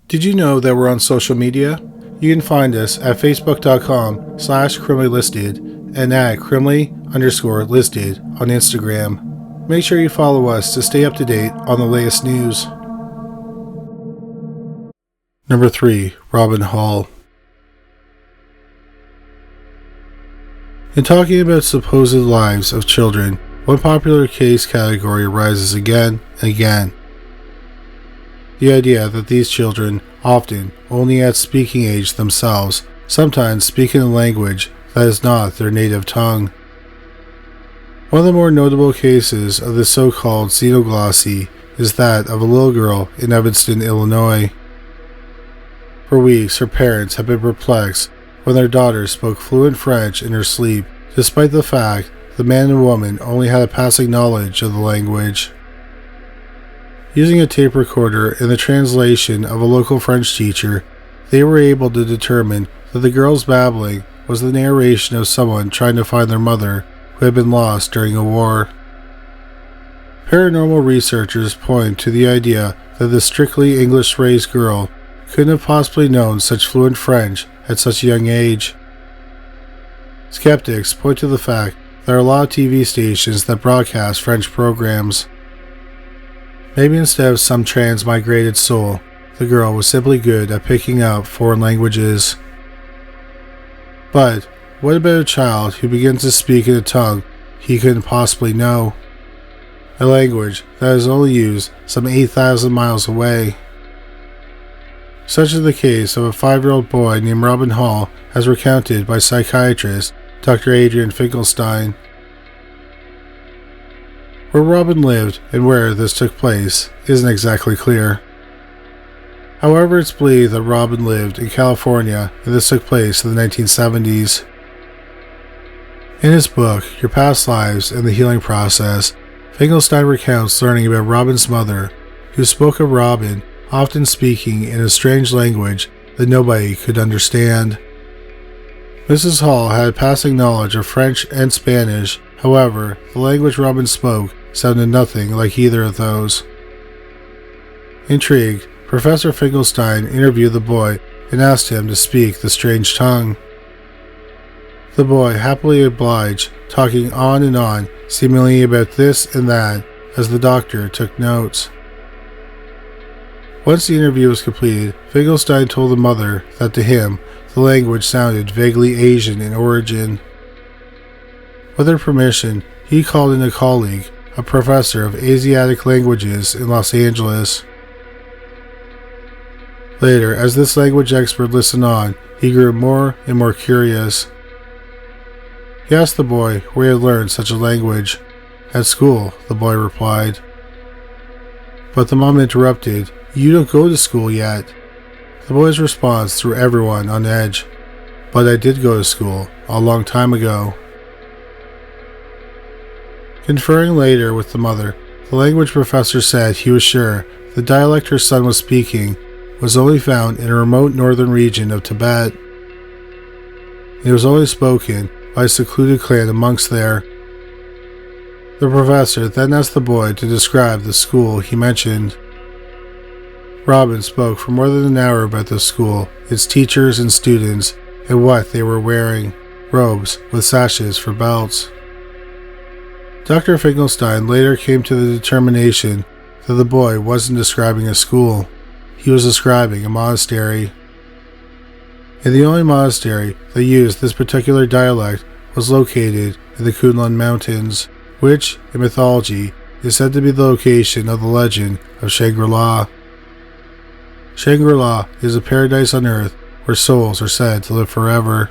Did you know that we're on social media? You can find us at facebook.com/criminallylisted and at criminally_listed on Instagram. Make sure you follow us to stay up to date on the latest news. Number 3. Robin Hall. In talking about supposed lives of children, one popular case category arises again and again. The idea that these children, often only at speaking age themselves, sometimes speak in a language that is not their native tongue. One of the more notable cases of this so-called xenoglossy is that of a little girl in Evanston, Illinois. For weeks, her parents have been perplexed when their daughter spoke fluent French in her sleep, despite the fact the man and woman only had a passing knowledge of the language. Using a tape recorder and the translation of a local French teacher, they were able to determine that the girl's babbling was the narration of someone trying to find their mother who had been lost during a war. Paranormal researchers point to the idea that the strictly English-raised girl couldn't have possibly known such fluent French at such a young age. Skeptics point to the fact there are a lot of TV stations that broadcast French programs. Maybe instead of some transmigrated soul, the girl was simply good at picking up foreign languages. But what about a child who begins to speak in a tongue he couldn't possibly know? A language that is only used some 8,000 miles away. Such is the case of a 5-year-old boy named Robin Hall, as recounted by psychiatrist Dr. Adrian Finkelstein. Where Robin lived and where this took place isn't exactly clear. However, it's believed that Robin lived in California and this took place in the 1970s. In his book, Your Past Lives and the Healing Process, Finkelstein recounts learning about Robin's mother, who spoke of Robin often speaking in a strange language that nobody could understand. Mrs. Hall had passing knowledge of French and Spanish, however, the language Robin spoke sounded nothing like either of those. Intrigued, Professor Finkelstein interviewed the boy and asked him to speak the strange tongue. The boy happily obliged, talking on and on, seemingly about this and that, as the doctor took notes. Once the interview was completed, Finkelstein told the mother that to him, the language sounded vaguely Asian in origin. With her permission, he called in a colleague, a professor of Asiatic languages in Los Angeles. Later, as this language expert listened on, he grew more and more curious. He asked the boy where he had learned such a language. At school, the boy replied. But the mom interrupted, "You don't go to school yet." The boy's response threw everyone on edge. "But I did go to school, a long time ago." Conferring later with the mother, the language professor said he was sure the dialect her son was speaking was only found in a remote northern region of Tibet. It was only spoken by a secluded clan of monks there. The professor then asked the boy to describe the school he mentioned. Robin spoke for more than an hour about the school, its teachers and students, and what they were wearing, robes with sashes for belts. Dr. Finkelstein later came to the determination that the boy wasn't describing a school, he was describing a monastery. And the only monastery that used this particular dialect was located in the Kunlun Mountains, which, in mythology, is said to be the location of the legend of Shangri-La. Shangri-La is a paradise on earth where souls are said to live forever.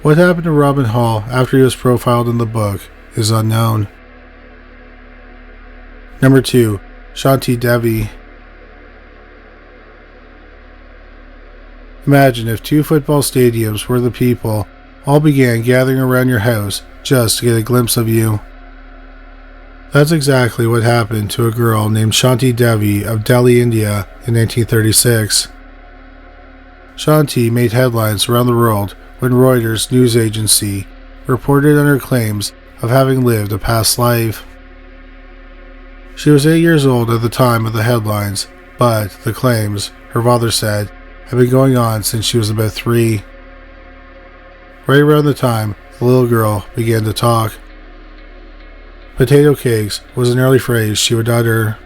What happened to Robin Hall after he was profiled in the book is unknown. Number 2. Shanti Devi. Imagine if 2 football stadiums where the people all began gathering around your house just to get a glimpse of you. That's exactly what happened to a girl named Shanti Devi of Delhi, India in 1936. Shanti made headlines around the world when Reuters news agency reported on her claims of having lived a past life. She was 8 years old at the time of the headlines, but the claims, her father said, had been going on since she was about 3. Right around the time the little girl began to talk. Potato cakes was an early phrase she would utter.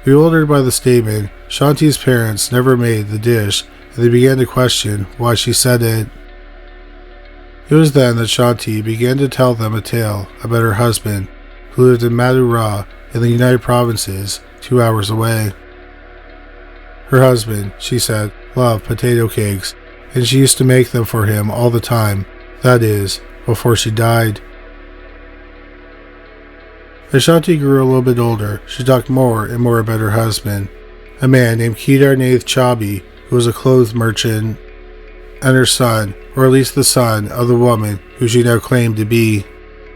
Bewildered by the statement, Shanti's parents never made the dish, and they began to question why she said it. It was then that Shanti began to tell them a tale about her husband, who lived in Mathura in the United Provinces, 2 hours away. Her husband, she said, loved potato cakes, and she used to make them for him all the time, that is, before she died. As Shanti grew a little bit older, she talked more and more about her husband, a man named Kedar Nath Chabi, who was a clothes merchant, and her son, or at least the son of the woman who she now claimed to be,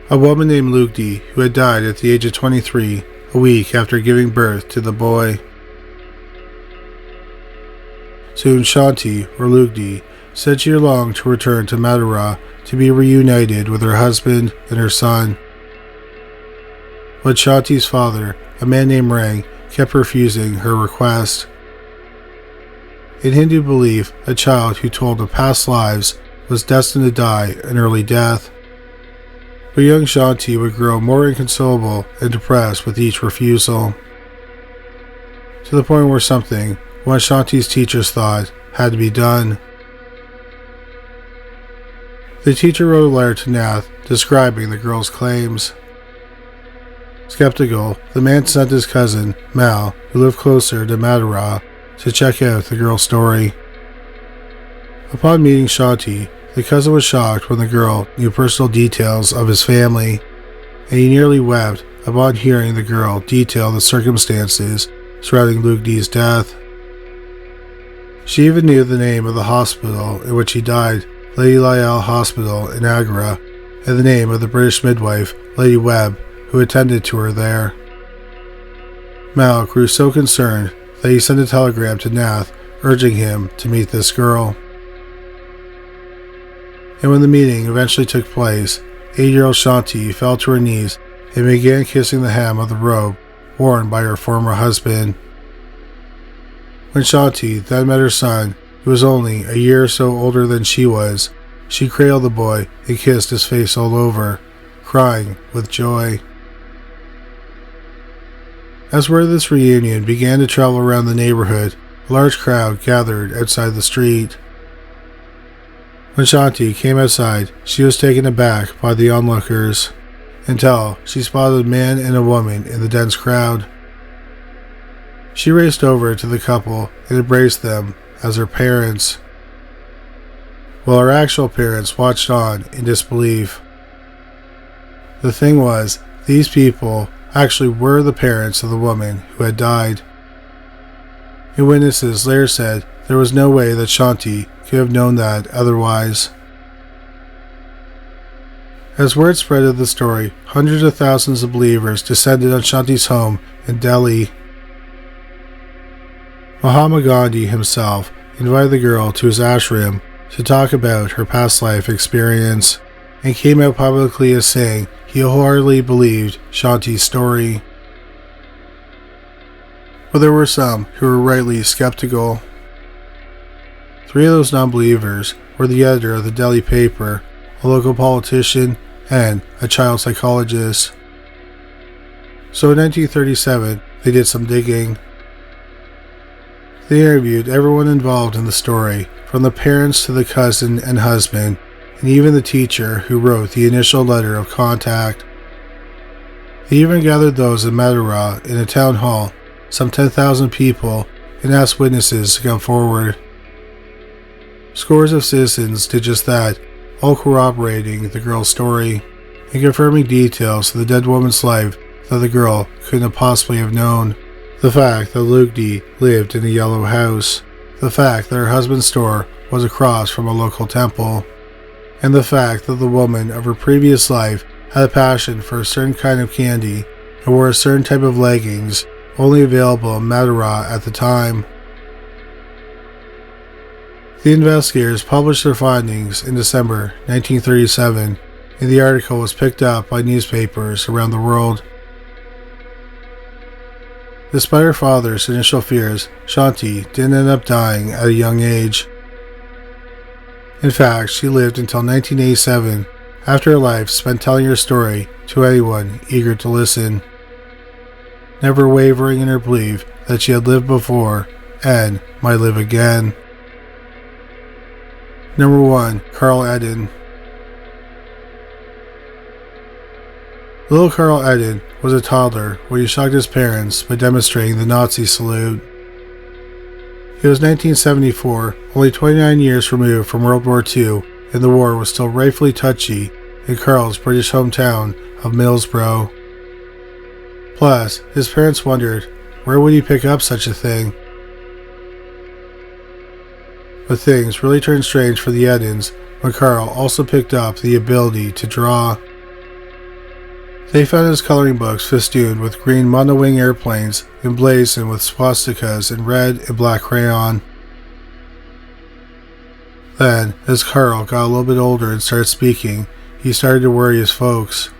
a woman named Lugdi, who had died at the age of 23, a week after giving birth to the boy. Soon Shanti, or Lugdi, said she longed to return to Mathura to be reunited with her husband and her son. But Shanti's father, a man named Rang, kept refusing her request. In Hindu belief, a child who told of past lives was destined to die an early death. But young Shanti would grow more inconsolable and depressed with each refusal, to the point where something one of Shanti's teachers thought had to be done. The teacher wrote a letter to Nath describing the girl's claims. Skeptical, the man sent his cousin, Mal, who lived closer to Mathura, to check out the girl's story. Upon meeting Shanti, the cousin was shocked when the girl knew personal details of his family, and he nearly wept upon hearing the girl detail the circumstances surrounding Lugdi's death. She even knew the name of the hospital in which he died, Lady Lyell Hospital in Agra, and the name of the British midwife, Lady Webb, who attended to her there. Mal grew so concerned that he sent a telegram to Nath urging him to meet this girl. And when the meeting eventually took place, 8-year-old Shanti fell to her knees and began kissing the hem of the robe worn by her former husband. When Shanti then met her son, who was only a year or so older than she was, she cradled the boy and kissed his face all over, crying with joy. As word of this reunion began to travel around the neighborhood, a large crowd gathered outside the street. When Shanti came outside, she was taken aback by the onlookers, until she spotted a man and a woman in the dense crowd. She raced over to the couple and embraced them as her parents, while her actual parents watched on in disbelief. The thing was, these people actually were the parents of the woman who had died. And witnesses later said there was no way that Shanti could have known that otherwise. As word spread of the story, hundreds of thousands of believers descended on Shanti's home in Delhi. Mahatma Gandhi himself invited the girl to his ashram to talk about her past life experience, and came out publicly as saying he wholeheartedly believed Shanti's story. But there were some who were rightly skeptical. 3 of those non-believers were the editor of the Delhi paper, a local politician, and a child psychologist. So in 1937, they did some digging. They interviewed everyone involved in the story, from the parents to the cousin and husband, and even the teacher who wrote the initial letter of contact. They even gathered those in Mathura in a town hall, some 10,000 people, and asked witnesses to come forward. Scores of citizens did just that, all corroborating the girl's story, and confirming details of the dead woman's life that the girl couldn't have possibly have known. The fact that Lugdi lived in a yellow house, the fact that her husband's store was across from a local temple, and the fact that the woman of her previous life had a passion for a certain kind of candy and wore a certain type of leggings only available in Mathura at the time. The investigators published their findings in December 1937, and the article was picked up by newspapers around the world. Despite her father's initial fears, Shanti didn't end up dying at a young age. In fact, she lived until 1987, after her life spent telling her story to anyone eager to listen, never wavering in her belief that she had lived before and might live again. Number 1. Carl Edon. Little Carl Edon was a toddler when he shocked his parents by demonstrating the Nazi salute. It was 1974, only 29 years removed from World War II, and the war was still rightfully touchy in Carl's British hometown of Middlesbrough. Plus, his parents wondered, where would he pick up such a thing? But things really turned strange for the Edons when Carl also picked up the ability to draw. They found his coloring books festooned with green monowing airplanes emblazoned with swastikas in red and black crayon. Then, as Carl got a little bit older and started speaking, he started to worry his folks.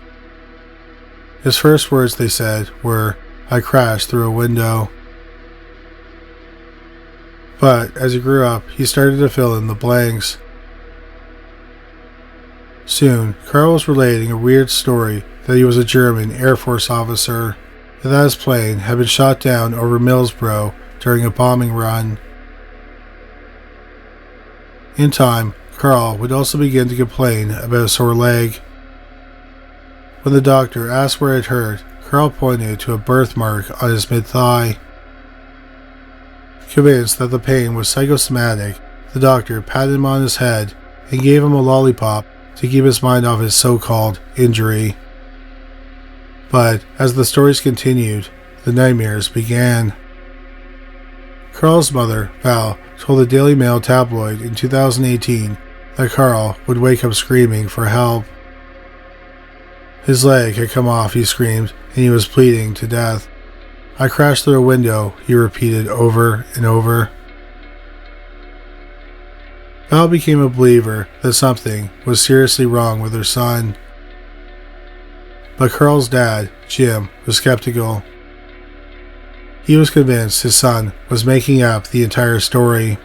His first words, they said, were, "I crashed through a window." But as he grew up, he started to fill in the blanks. Soon, Carl was relating a weird story that he was a German Air Force officer, and that his plane had been shot down over Middlesbrough during a bombing run. In time, Carl would also begin to complain about a sore leg. When the doctor asked where it hurt, Carl pointed to a birthmark on his mid-thigh. Convinced that the pain was psychosomatic, the doctor patted him on his head and gave him a lollipop to keep his mind off his so-called injury. But as the stories continued, the nightmares began. Carl's mother, Val, told the Daily Mail tabloid in 2018 that Carl would wake up screaming for help. His leg had come off, he screamed, and he was bleeding to death. "I crashed through a window," he repeated over and over. Val became a believer that something was seriously wrong with her son. But Carl's dad, Jim, was skeptical. He was convinced his son was making up the entire story.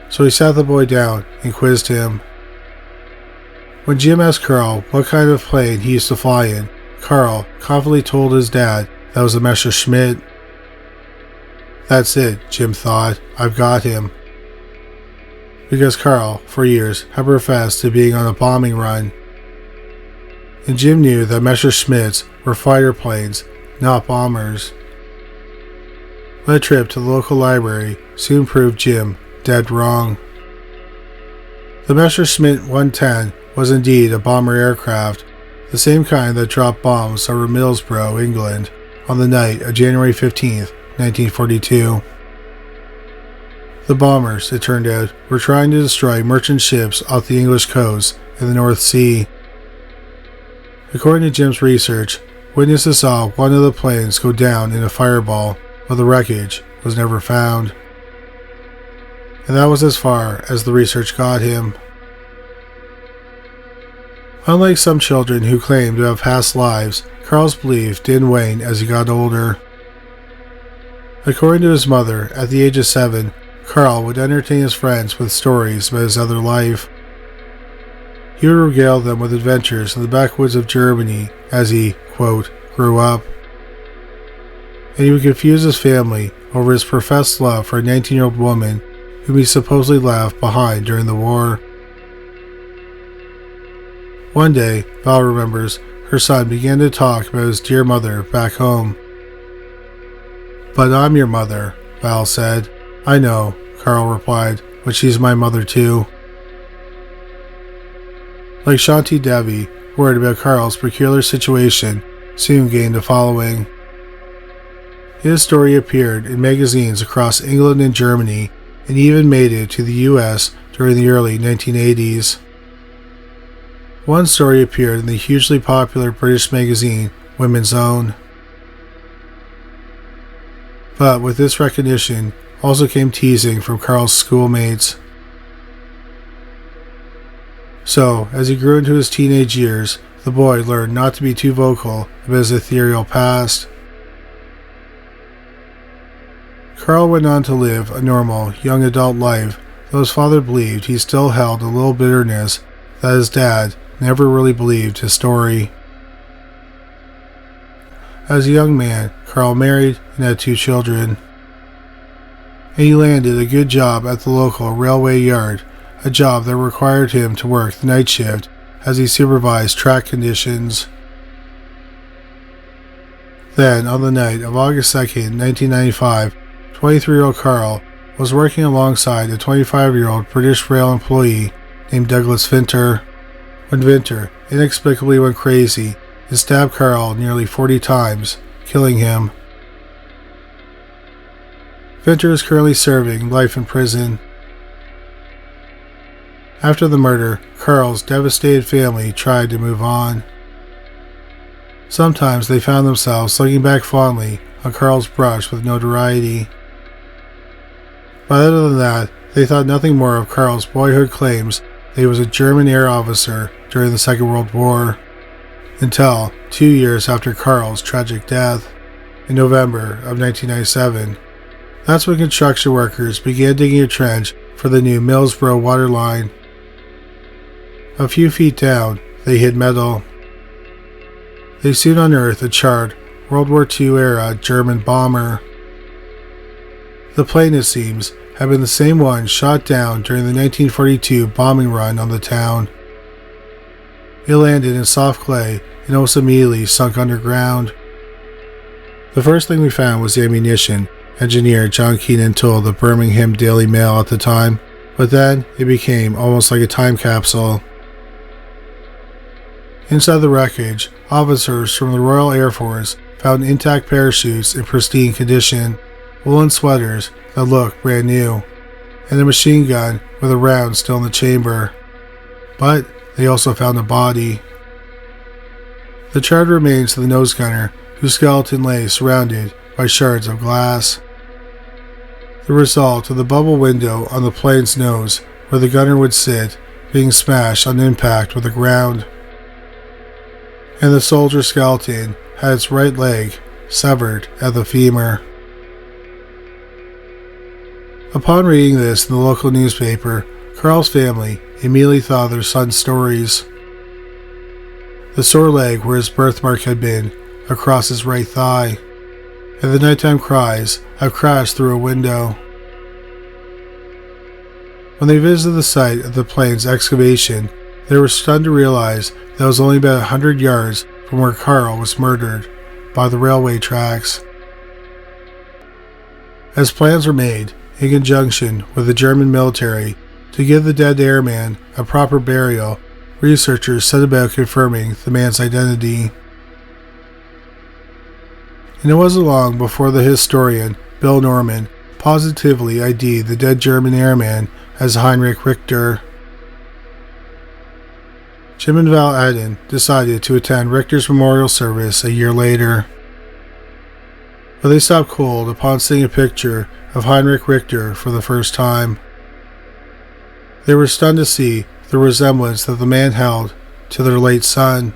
So he sat the boy down and quizzed him. When Jim asked Carl what kind of plane he used to fly in, Carl confidently told his dad that was a Messerschmitt. "That's it," Jim thought. "I've got him." Because Carl, for years, had professed to being on a bombing run. And Jim knew that Messerschmitts were fighter planes, not bombers. But a trip to the local library soon proved Jim dead wrong. The Messerschmitt 110 was indeed a bomber aircraft, the same kind that dropped bombs over Middlesbrough, England, on the night of January 15, 1942. The bombers, it turned out, were trying to destroy merchant ships off the English coast in the North Sea. According to Jim's research, witnesses saw one of the planes go down in a fireball, but the wreckage was never found. And that was as far as the research got him. Unlike some children who claim to have past lives, Carl's belief didn't wane as he got older. According to his mother, at the age of 7, Carl would entertain his friends with stories about his other life. He would regale them with adventures in the backwoods of Germany as he, quote, grew up. And he would confuse his family over his professed love for a 19-year-old woman whom he supposedly left behind during the war. One day, Val remembers, her son began to talk about his dear mother back home. "But I'm your mother," Val said. "I know," Carl replied, "but she's my mother too." Like Shanti Devi, word about Carl's peculiar situation soon gained a following. His story appeared in magazines across England and Germany, and even made it to the US during the early 1980s. One story appeared in the hugely popular British magazine Women's Own. But with this recognition also came teasing from Carl's schoolmates. So, as he grew into his teenage years, the boy learned not to be too vocal about his ethereal past. Carl went on to live a normal, young adult life, though his father believed he still held a little bitterness that his dad never really believed his story. As a young man, Carl married and had 2 children. And he landed a good job at the local railway yard, a job that required him to work the night shift as he supervised track conditions. Then, on the night of August 2nd, 1995, 23-year-old Carl was working alongside a 25-year-old British rail employee named Douglas Vinter, when Vinter inexplicably went crazy and stabbed Carl nearly 40 times, killing him. Vinter is currently serving life in prison. After the murder, Carl's devastated family tried to move on. Sometimes they found themselves looking back fondly on Carl's brush with notoriety. But other than that, they thought nothing more of Carl's boyhood claims that he was a German air officer during the Second World War, until 2 years after Carl's tragic death, in November of 1997. That's when construction workers began digging a trench for the new Millsboro water line. A few feet down, they hit metal. They soon unearthed a charred World War II-era German bomber. The plane, it seems, had been the same one shot down during the 1942 bombing run on the town. It landed in soft clay and almost immediately sunk underground. The first thing we found was the ammunition, engineer John Keenan told the Birmingham Daily Mail at the time, but then it became almost like a time capsule. Inside the wreckage, officers from the Royal Air Force found intact parachutes in pristine condition, woolen sweaters that looked brand new, and a machine gun with a round still in the chamber. But they also found a body. The charred remains of the nose gunner, whose skeleton lay surrounded by shards of glass. The result of the bubble window on the plane's nose, where the gunner would sit, being smashed on impact with the ground. And the soldier's skeleton had its right leg severed at the femur. Upon reading this in the local newspaper, Carl's family immediately thought of their son's stories. The sore leg where his birthmark had been, across his right thigh, and the nighttime cries of crashed through a window. When they visited the site of the plane's excavation, they were stunned to realize that it was only about 100 yards from where Carl was murdered, by the railway tracks. As plans were made, in conjunction with the German military, to give the dead airman a proper burial, researchers set about confirming the man's identity. And it wasn't long before the historian, Bill Norman, positively ID'd the dead German airman as Heinrich Richter. Jim and Val Edon decided to attend Richter's memorial service a year later. But they stopped cold upon seeing a picture of Heinrich Richter for the first time. They were stunned to see the resemblance that the man held to their late son.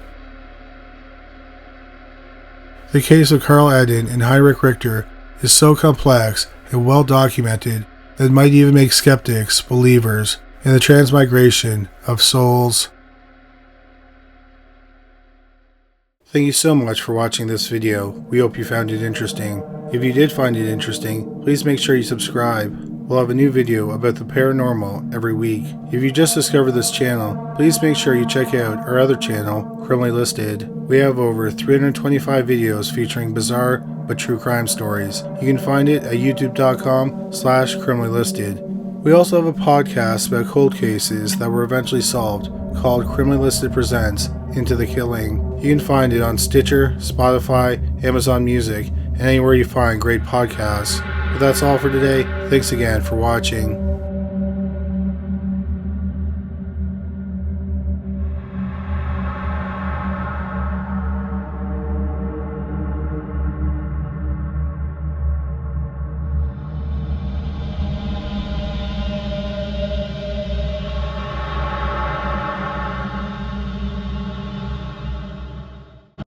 The case of Carl Edon and Heinrich Richter is so complex and well documented that it might even make skeptics believers in the transmigration of souls. Thank you so much for watching this video. We hope you found it interesting. If you did find it interesting, please make sure you subscribe. We'll have a new video about the paranormal every week. If you just discovered this channel, please make sure you check out our other channel, Criminally Listed. We have over 325 videos featuring bizarre but true crime stories. You can find it at youtube.com/criminallylisted. We also have a podcast about cold cases that were eventually solved called Criminally Listed Presents Into the Killing. You can find it on Stitcher, Spotify, Amazon Music, and anywhere you find great podcasts. But that's all for today. Thanks again for watching.